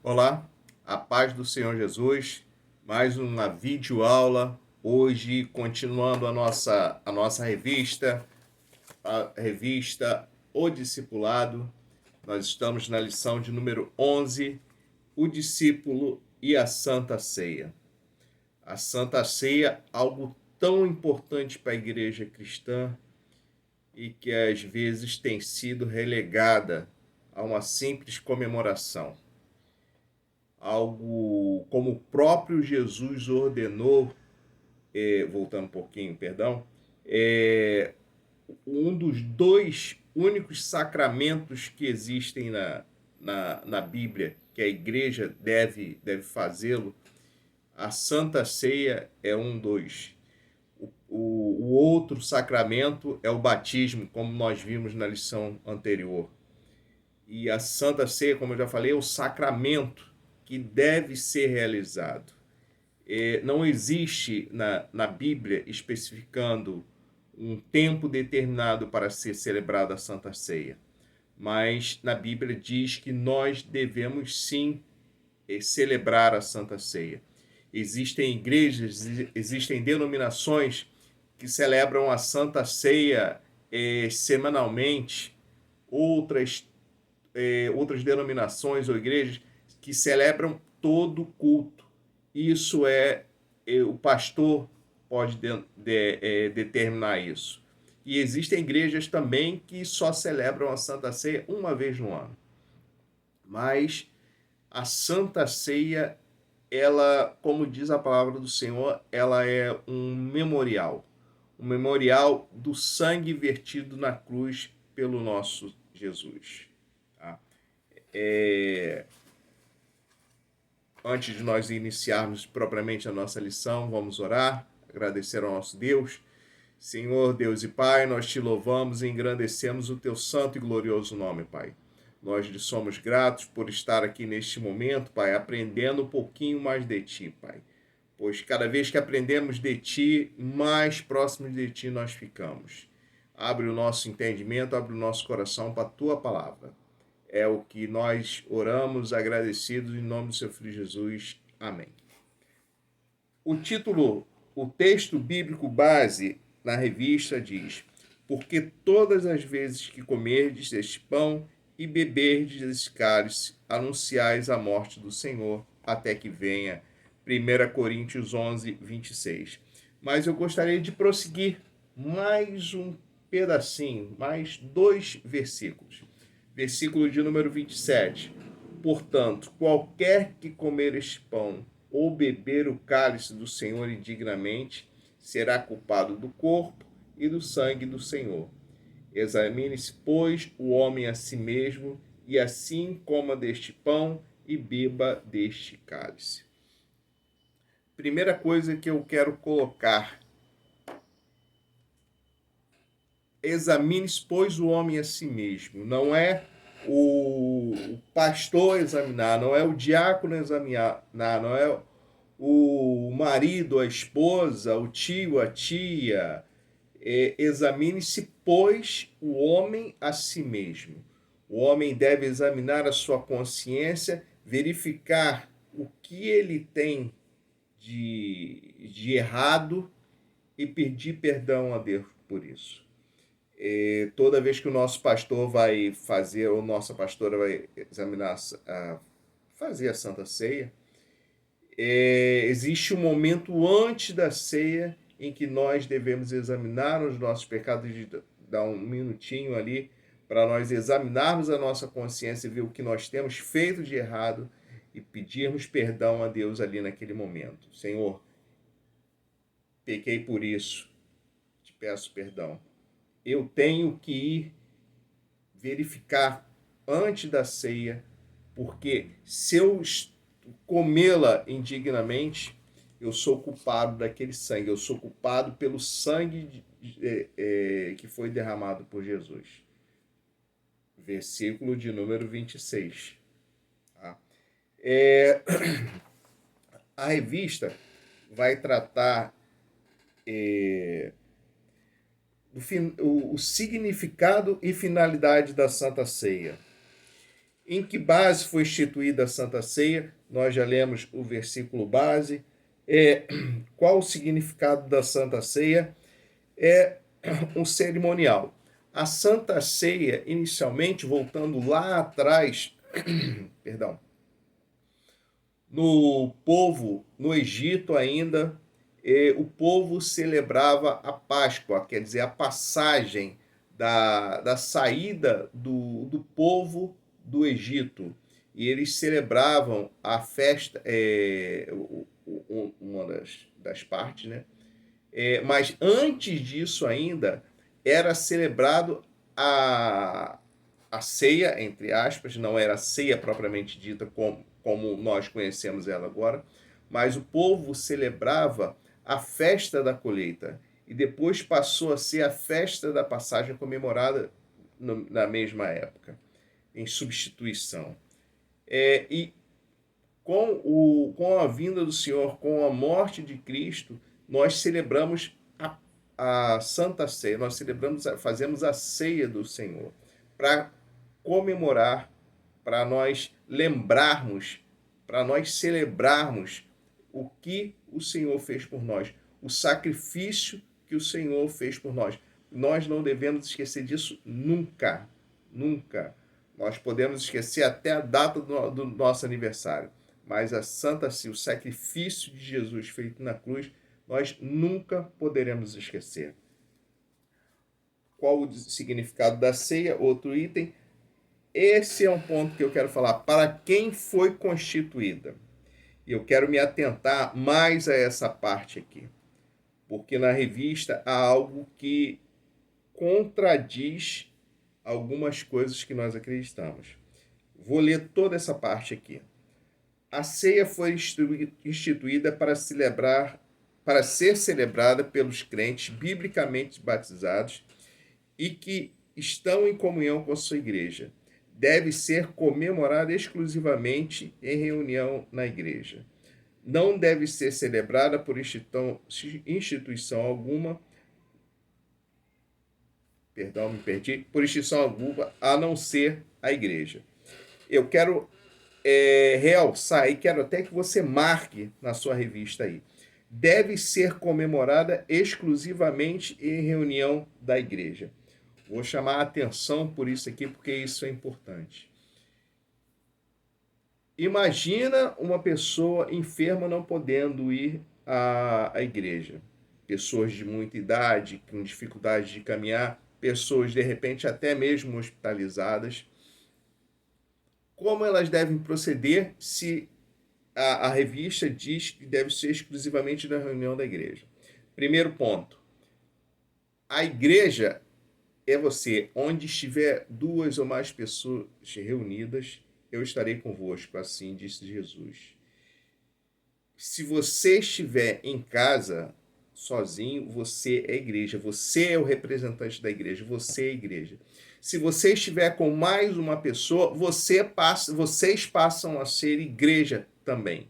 Olá, a paz do Senhor Jesus, mais uma videoaula, hoje continuando a nossa revista, a revista O Discipulado. Nós estamos na lição de número 11, o discípulo e a Santa Ceia. A Santa Ceia, algo tão importante para a igreja cristã e que às vezes tem sido relegada a uma simples comemoração. Algo como o próprio Jesus ordenou, voltando um pouquinho, perdão, um dos dois únicos sacramentos que existem na Bíblia, que a igreja deve fazê-lo. A Santa Ceia é um dos. O outro sacramento é o batismo, como nós vimos na lição anterior. E a Santa Ceia, como eu já falei, é o sacramento que deve ser realizado. Não existe na Bíblia especificando um tempo determinado para ser celebrada a Santa Ceia, mas na Bíblia diz que nós devemos sim celebrar a Santa Ceia. Existem igrejas, existem denominações que celebram a Santa Ceia semanalmente, outras denominações ou igrejas que celebram todo o culto. Isso o pastor pode determinar isso. E existem igrejas também que só celebram a Santa Ceia uma vez no ano. Mas a Santa Ceia, ela, como diz a palavra do Senhor, ela é um memorial do sangue vertido na cruz pelo nosso Jesus. Tá? Antes de nós iniciarmos propriamente a nossa lição, vamos orar, agradecer ao nosso Deus. Senhor, Deus e Pai, nós te louvamos e engrandecemos o teu santo e glorioso nome, Pai. Nós lhe somos gratos por estar aqui neste momento, Pai, aprendendo um pouquinho mais de ti, Pai. Pois cada vez que aprendemos de ti, mais próximos de ti nós ficamos. Abre o nosso entendimento, abre o nosso coração para a tua palavra. É o que nós oramos agradecidos em nome do seu Filho Jesus. Amém. O título, o texto bíblico base na revista diz: porque todas as vezes que comerdes este pão e beberdes este cálice, anunciais a morte do Senhor até que venha. 1 Coríntios 11, 26. Mas eu gostaria de prosseguir mais um pedacinho, mais 2 versículos. Versículo de número 27. Portanto, qualquer que comer este pão ou beber o cálice do Senhor indignamente, será culpado do corpo e do sangue do Senhor. Examine-se, pois, o homem a si mesmo, e assim coma deste pão e beba deste cálice. Primeira coisa que eu quero colocar: examine-se, pois, o homem a si mesmo. Não é o pastor examinar, não é o diácono examinar, não é o marido, a esposa, o tio, a tia. Examine-se, pois, o homem a si mesmo. O homem deve examinar a sua consciência, verificar o que ele tem de errado e pedir perdão a Deus por isso. Toda vez que o nosso pastor vai fazer, ou nossa pastora vai examinar, fazer a Santa Ceia, existe um momento antes da ceia em que nós devemos examinar os nossos pecados, de dar um minutinho ali para nós examinarmos a nossa consciência e ver o que nós temos feito de errado e pedirmos perdão a Deus ali naquele momento. Senhor, pequei por isso, te peço perdão. Eu tenho que ir verificar antes da ceia, porque se eu comê-la indignamente, eu sou culpado daquele sangue, eu sou culpado pelo sangue que foi derramado por Jesus. Versículo de número 26. Tá? A revista vai tratar o significado e finalidade da Santa Ceia. Em que base foi instituída a Santa Ceia? Nós já lemos o versículo base. Qual o significado da Santa Ceia? É um cerimonial. A Santa Ceia, inicialmente, voltando lá atrás, perdão, no povo, no Egito ainda, o povo celebrava a Páscoa, quer dizer, a passagem da saída do povo do Egito. E eles celebravam a festa, uma das partes, né? Mas antes disso ainda, era celebrado a ceia, entre aspas, não era a ceia propriamente dita como nós conhecemos ela agora, mas o povo celebrava a festa da colheita e depois passou a ser a festa da passagem comemorada na mesma época, em substituição. E com a vinda do Senhor, com a morte de Cristo, nós celebramos a Santa Ceia, nós fazemos a ceia do Senhor, para comemorar, para nós lembrarmos, para nós celebrarmos o que o Senhor fez por nós, o sacrifício que o Senhor fez por nós. Nós não devemos esquecer disso nunca, nunca. Nós podemos esquecer até a data do nosso aniversário, mas a Santa Ceia, o sacrifício de Jesus feito na cruz, nós nunca poderemos esquecer. Qual o significado da ceia? Outro item. Esse é um ponto que eu quero falar. Para quem foi constituída? E eu quero me atentar mais a essa parte aqui, porque na revista há algo que contradiz algumas coisas que nós acreditamos. Vou ler toda essa parte aqui. A ceia foi instituída para ser celebrada pelos crentes biblicamente batizados e que estão em comunhão com a sua igreja. Deve ser comemorada exclusivamente em reunião na igreja. Não deve ser celebrada por instituição alguma, por instituição alguma, a não ser a igreja. Eu quero realçar e quero até que você marque na sua revista aí. Deve ser comemorada exclusivamente em reunião da igreja. Vou chamar a atenção por isso aqui, porque isso é importante. Imagina uma pessoa enferma não podendo ir à igreja. Pessoas de muita idade, com dificuldade de caminhar, pessoas, de repente, até mesmo hospitalizadas. Como elas devem proceder se a revista diz que deve ser exclusivamente na reunião da igreja? Primeiro ponto. A igreja é você. Onde estiver 2 ou mais pessoas reunidas, eu estarei convosco, assim disse Jesus. Se você estiver em casa, sozinho, você é igreja. Você é o representante da igreja. Você é igreja. Se você estiver com mais uma pessoa, vocês passam a ser igreja também.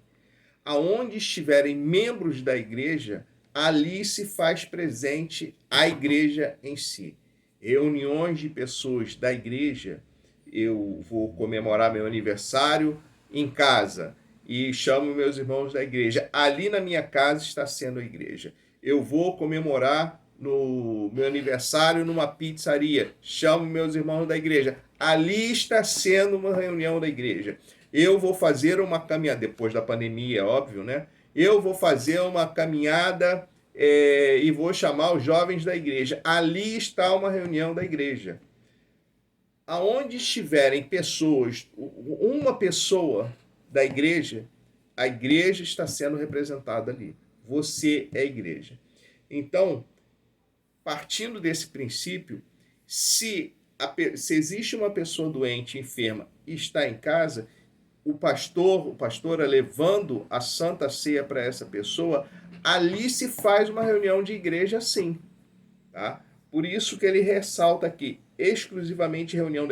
Aonde estiverem membros da igreja, ali se faz presente a igreja em si. Reuniões de pessoas da igreja, eu vou comemorar meu aniversário em casa e chamo meus irmãos da igreja. Ali na minha casa está sendo a igreja. Eu vou comemorar no meu aniversário numa pizzaria, chamo meus irmãos da igreja. Ali está sendo uma reunião da igreja. Eu vou fazer uma caminhada, depois da pandemia, é óbvio, né? Eu vou fazer uma caminhada e vou chamar os jovens da igreja. Ali está uma reunião da igreja. Aonde estiverem pessoas, uma pessoa da igreja, a igreja está sendo representada ali. Você é a igreja. Então, partindo desse princípio, se existe uma pessoa doente, enferma e está em casa, pastora levando a Santa Ceia para essa pessoa, ali se faz uma reunião de igreja sim, tá? Por isso que ele ressalta aqui, exclusivamente reunião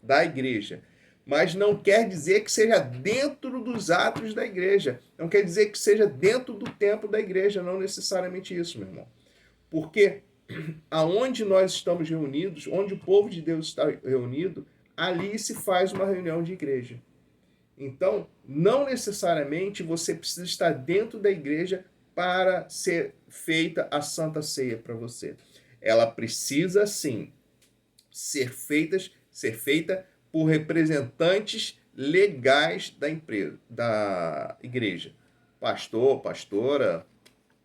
da igreja. Mas não quer dizer que seja dentro dos atos da igreja. Não quer dizer que seja dentro do templo da igreja, não necessariamente isso, meu irmão. Porque aonde nós estamos reunidos, onde o povo de Deus está reunido, ali se faz uma reunião de igreja. Então, não necessariamente você precisa estar dentro da igreja para ser feita a Santa Ceia para você. Ela precisa, sim, ser feita por representantes legais da empresa, da igreja. Pastor, pastora,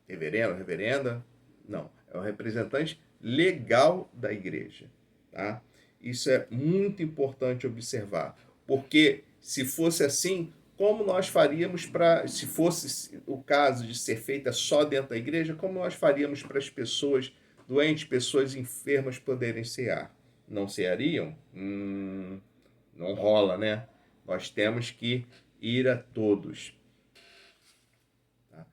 reverendo, reverenda, não. É o representante legal da igreja, tá? Isso é muito importante observar, porque se fosse assim, como nós faríamos para, se fosse o caso de ser feita só dentro da igreja, como nós faríamos para as pessoas doentes, pessoas enfermas poderem cear? Não ceariam? Não rola, né? Nós temos que ir a todos. Tá?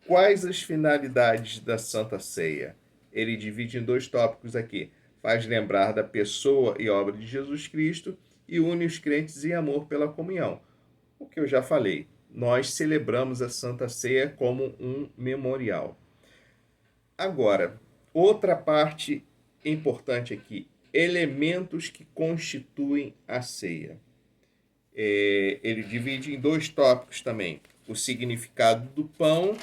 Quais as finalidades da Santa Ceia? Ele divide em dois tópicos aqui. Faz lembrar da pessoa e obra de Jesus Cristo e une os crentes em amor pela comunhão. O que eu já falei, nós celebramos a Santa Ceia como um memorial. Agora, outra parte importante aqui, elementos que constituem a ceia. Ele divide em dois tópicos também, o significado do pão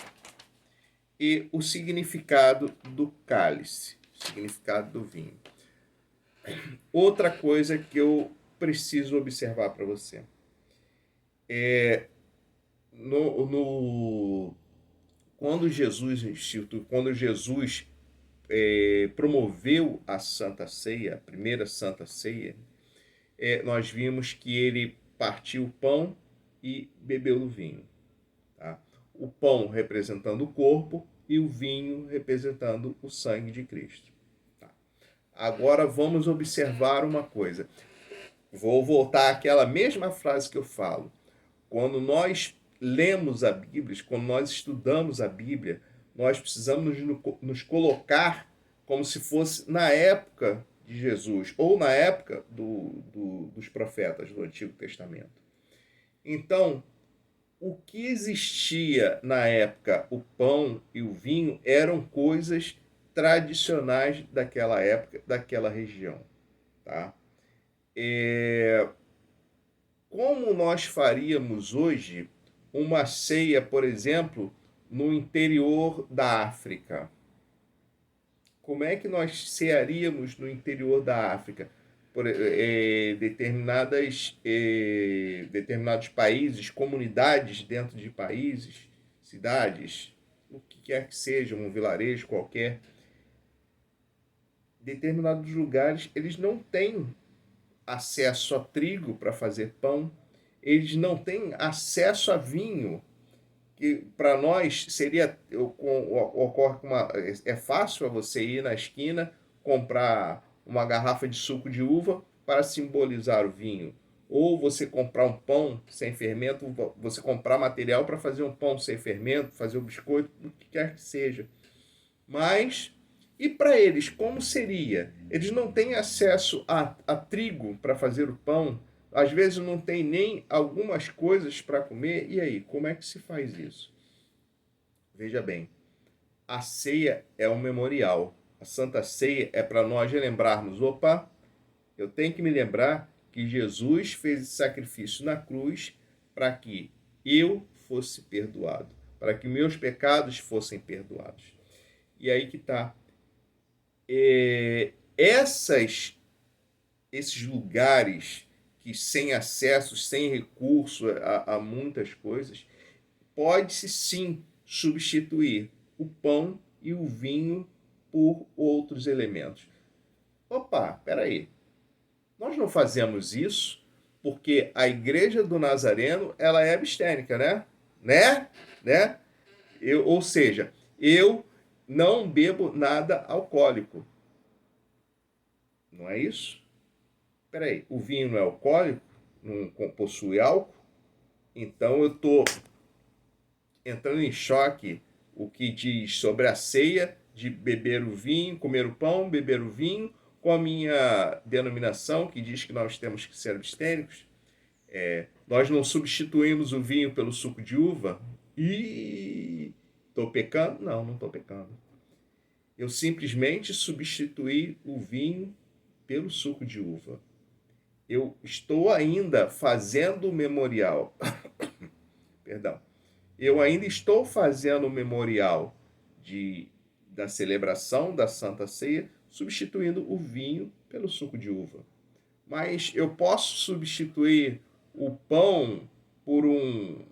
e o significado do cálice, o significado do vinho. Outra coisa que eu preciso observar para você quando Jesus promoveu a Santa Ceia, a primeira Santa Ceia, nós vimos que ele partiu o pão e bebeu do vinho. Tá? O pão representando o corpo e o vinho representando o sangue de Cristo. Tá? Agora vamos observar uma coisa. Vou voltar àquela mesma frase que eu falo. Quando nós lemos a Bíblia, quando nós estudamos a Bíblia, nós precisamos nos colocar como se fosse na época de Jesus, ou na época dos profetas do Antigo Testamento. Então, o que existia na época, o pão e o vinho, eram coisas tradicionais daquela época, daquela região. Tá? Como nós faríamos hoje uma ceia, por exemplo, no interior da África? Como é que nós cearíamos no interior da África? Determinados países, comunidades dentro de países, cidades, o que quer que seja, um vilarejo qualquer. Determinados lugares, eles não têm acesso a trigo para fazer pão, eles não têm acesso a vinho, que para nós seria ocorre é fácil você ir na esquina comprar uma garrafa de suco de uva para simbolizar o vinho, ou você comprar um pão sem fermento, você comprar material para fazer um pão sem fermento, fazer um biscoito, o que quer que seja. Mas e para eles, como seria? Eles não têm acesso a trigo para fazer o pão, às vezes não tem nem algumas coisas para comer. E aí, como é que se faz isso? Veja bem, a ceia é um memorial. A Santa Ceia é para nós relembrarmos, opa, eu tenho que me lembrar que Jesus fez esse sacrifício na cruz para que eu fosse perdoado, para que meus pecados fossem perdoados. E aí que está. Esses lugares que sem acesso, sem recurso a muitas coisas, pode-se sim substituir o pão e o vinho por outros elementos. Opa, peraí, nós não fazemos isso porque a igreja do Nazareno ela é abstêmica, né? Ou seja, eu não bebo nada alcoólico. Não é isso? Peraí, o vinho não é alcoólico? Não possui álcool? Então eu estou entrando em choque o que diz sobre a ceia de beber o vinho, comer o pão, beber o vinho, com a minha denominação, que diz que nós temos que ser abstêmicos. Nós não substituímos o vinho pelo suco de uva. E estou pecando? Não estou pecando. Eu simplesmente substituí o vinho pelo suco de uva. Eu estou ainda fazendo o memorial. Perdão. Eu ainda estou fazendo o memorial da celebração da Santa Ceia, substituindo o vinho pelo suco de uva. Mas eu posso substituir o pão por um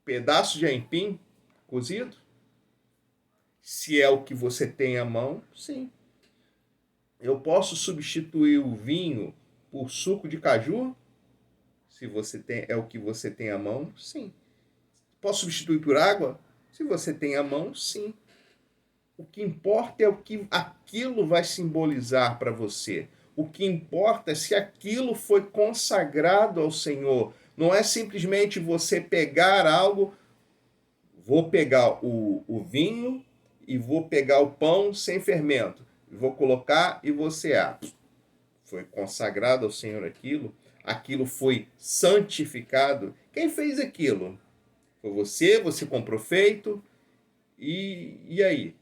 pedaço de aipim cozido? Se é o que você tem à mão, sim. Eu posso substituir o vinho por suco de caju? Se você tem, é o que você tem à mão, sim. Posso substituir por água? Se você tem à mão, sim. O que importa é o que aquilo vai simbolizar para você. O que importa é se aquilo foi consagrado ao Senhor. Não é simplesmente você pegar algo, vou pegar o vinho e vou pegar o pão sem fermento, vou colocar e vou cear. Foi consagrado ao Senhor aquilo, aquilo foi santificado. Quem fez aquilo? Foi você comprou feito, e aí?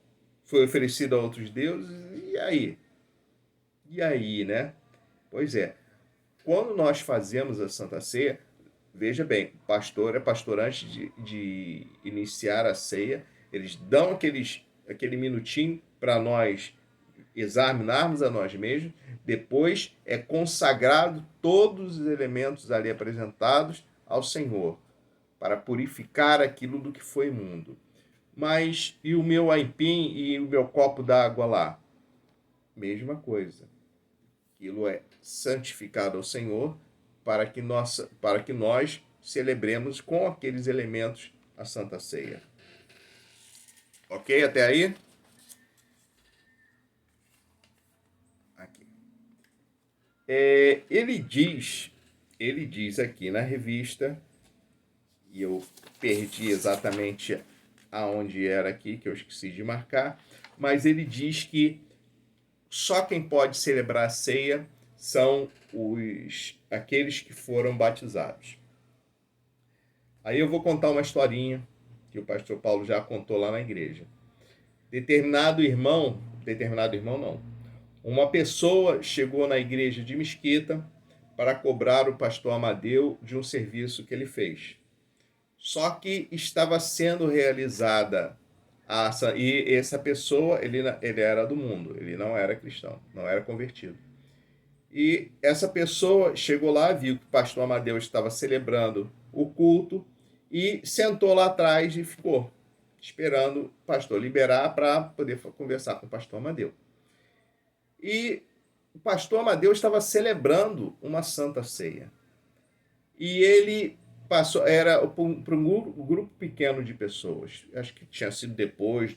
Foi oferecido a outros deuses, e aí? E aí, né? Pois é, quando nós fazemos a Santa Ceia, veja bem, o pastor é pastor antes de iniciar a ceia, eles dão aquele minutinho para nós examinarmos a nós mesmos, depois é consagrado todos os elementos ali apresentados ao Senhor, para purificar aquilo do que foi imundo. Mas e o meu aipim e o meu copo d'água lá? Mesma coisa. Aquilo é santificado ao Senhor para que nós celebremos com aqueles elementos a Santa Ceia. Ok? Até aí? Aqui. Ele diz aqui na revista, e eu perdi exatamente aonde era aqui, que eu esqueci de marcar, mas ele diz que só quem pode celebrar a ceia são aqueles que foram batizados. Aí eu vou contar uma historinha que o pastor Paulo já contou lá na igreja. Determinado irmão não, uma pessoa chegou na igreja de Mesquita para cobrar o pastor Amadeu de um serviço que ele fez. Só que estava sendo realizada e essa pessoa, ele era do mundo, ele não era cristão, não era convertido. E essa pessoa chegou lá, viu que o pastor Amadeu estava celebrando o culto e sentou lá atrás e ficou esperando o pastor liberar para poder conversar com o pastor Amadeu. E o pastor Amadeu estava celebrando uma Santa Ceia. E ele era para um grupo pequeno de pessoas. Acho que tinha sido depois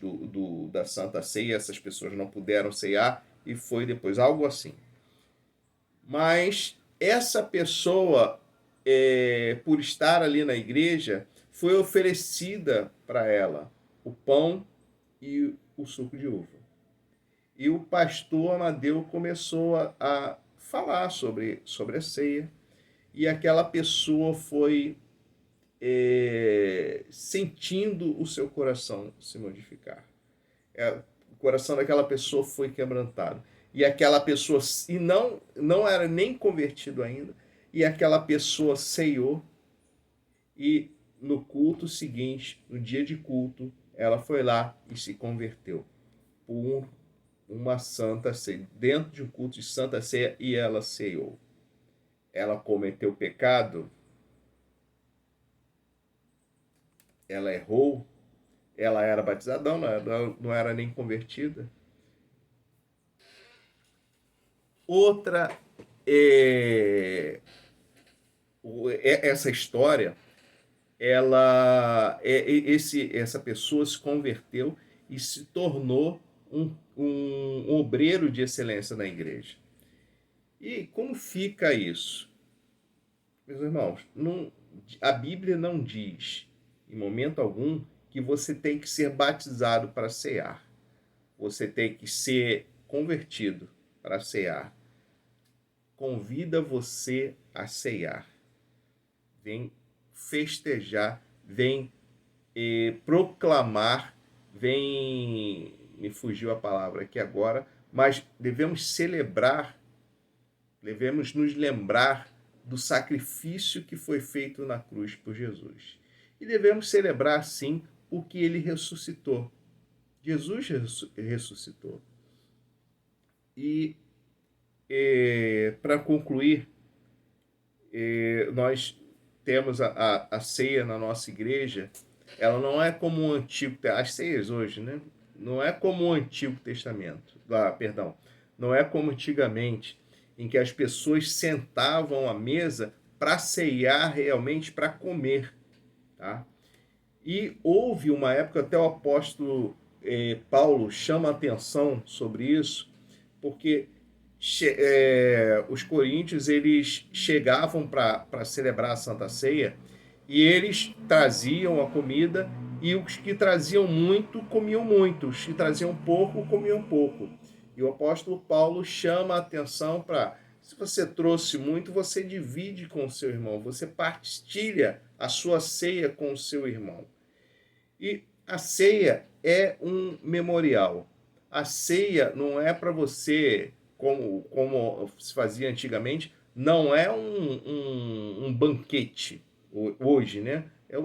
da Santa Ceia, essas pessoas não puderam ceiar e foi depois, algo assim. Mas essa pessoa, por estar ali na igreja, foi oferecida para ela o pão e o suco de uva. E o pastor Amadeu começou a falar sobre a ceia, e aquela pessoa foi sentindo o seu coração se modificar. O coração daquela pessoa foi quebrantado. E aquela pessoa, e não era nem convertido ainda, e aquela pessoa ceiou, e no culto seguinte, no dia de culto, ela foi lá e se converteu por uma Santa Ceia, dentro de um culto de Santa Ceia, e ela ceiou. Ela cometeu pecado, ela errou, ela era batizada, não era nem convertida. Outra, essa história, essa pessoa se converteu e se tornou um obreiro de excelência na igreja. E como fica isso? Meus irmãos, a Bíblia não diz, em momento algum, que você tem que ser batizado para cear. Você tem que ser convertido para cear. Convida você a ceiar. Vem festejar, vem proclamar, vem, me fugiu a palavra aqui agora, mas devemos nos lembrar do sacrifício que foi feito na cruz por Jesus. E devemos celebrar, sim, o que ele ressuscitou. Jesus ressuscitou. E para concluir, nós temos a ceia na nossa igreja. Ela não é como o Antigo... As ceias hoje, né? Não é como o Antigo Testamento. Perdão. Não é como antigamente, em que as pessoas sentavam à mesa para ceiar realmente, para comer. Tá? E houve uma época, até o apóstolo Paulo chama a atenção sobre isso, porque os coríntios eles chegavam para celebrar a Santa Ceia e eles traziam a comida, e os que traziam muito comiam muito, os que traziam pouco comiam pouco. E o apóstolo Paulo chama a atenção para, se você trouxe muito, você divide com o seu irmão, você partilha a sua ceia com o seu irmão. E a ceia é um memorial. A ceia não é para você, como se fazia antigamente, não é um banquete hoje, né? É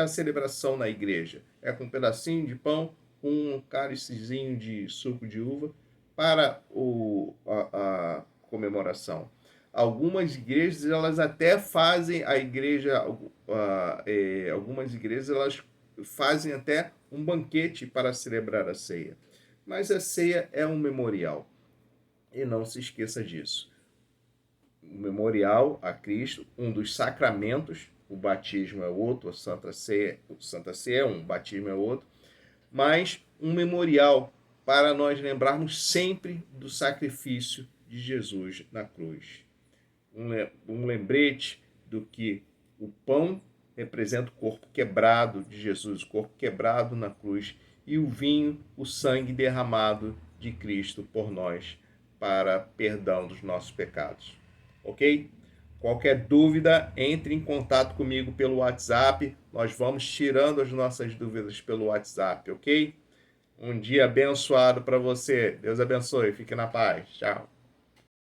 a celebração na igreja. É com um pedacinho de pão, com um cálicezinho de suco de uva para a comemoração. Algumas igrejas, elas até fazem algumas igrejas, elas fazem até um banquete para celebrar a ceia. Mas a ceia é um memorial. E não se esqueça disso. O memorial a Cristo, um dos sacramentos, o batismo é outro, a Santa Ceia é um, o batismo é outro, mas um memorial para nós lembrarmos sempre do sacrifício de Jesus na cruz. Um lembrete do que o pão representa o corpo quebrado de Jesus, o corpo quebrado na cruz, e o vinho, o sangue derramado de Cristo por nós, para perdão dos nossos pecados. Ok? Qualquer dúvida, entre em contato comigo pelo WhatsApp. Nós vamos tirando as nossas dúvidas pelo WhatsApp, ok? Um dia abençoado para você. Deus abençoe. Fique na paz. Tchau.